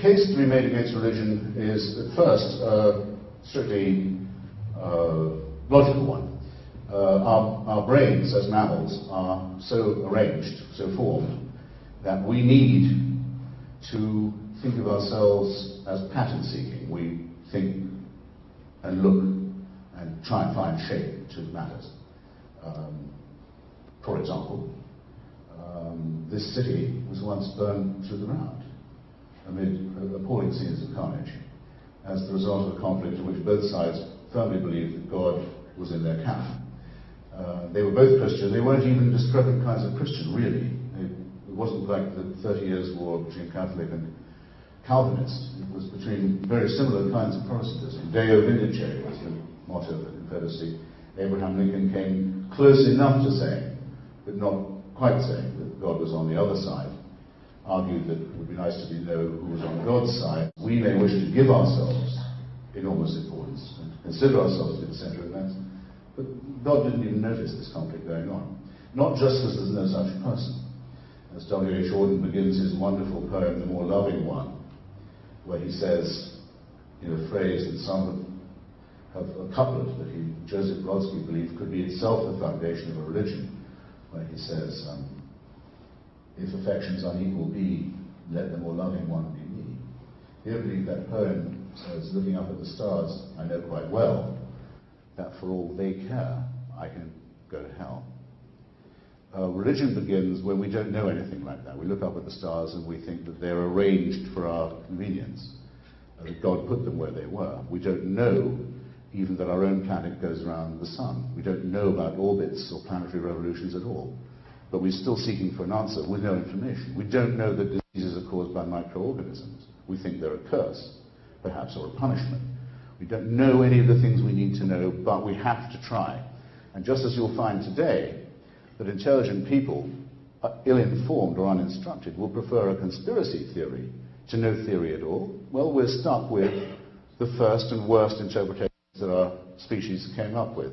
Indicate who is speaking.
Speaker 1: case to be made against religion is, at first, a strictly logical one. Our brains, as mammals, are so arranged, so formed, that we need to think of ourselves as pattern-seeking. We think and look and try and find shape to matters. For example, this city was once burned to the ground amid appalling scenes of carnage as the result of a conflict in which both sides firmly believed that God was in their camp. They were both Christian. They weren't even discrepant kinds of Christian, really. It wasn't like the 30 Years' War between Catholic and Calvinist. It was between very similar kinds of Protestantism. Deo Vindice was the motto of the Confederacy. Abraham Lincoln came close enough to saying, but not quite saying, that God was on the other side. Argued that it would be nice to know who was on God's side. We may wish to give ourselves enormous importance and consider ourselves to be the centre of events, but God didn't even notice this conflict going on. Not just because there's no such person. As W.H. Auden begins his wonderful poem, The More Loving One, where he says, in a phrase that some have a couplet that Joseph Brodsky believed could be itself the foundation of a religion, where he says, if affections unequal be, let the more loving one be me. He don't believe that poem says, looking up at the stars, I know quite well that for all they care, I can go to hell. Religion begins when we don't know anything like that. We look up at the stars and we think that they're arranged for our convenience, that God put them where they were. We don't know even that our own planet goes around the sun. We don't know about orbits or planetary revolutions at all. But we're still seeking for an answer with no information. We don't know that diseases are caused by microorganisms. We think they're a curse, perhaps, or a punishment. We don't know any of the things we need to know, but we have to try. And just as you'll find today, that intelligent people, ill-informed or uninstructed, will prefer a conspiracy theory to no theory at all, well, we're stuck with the first and worst interpretations that our species came up with.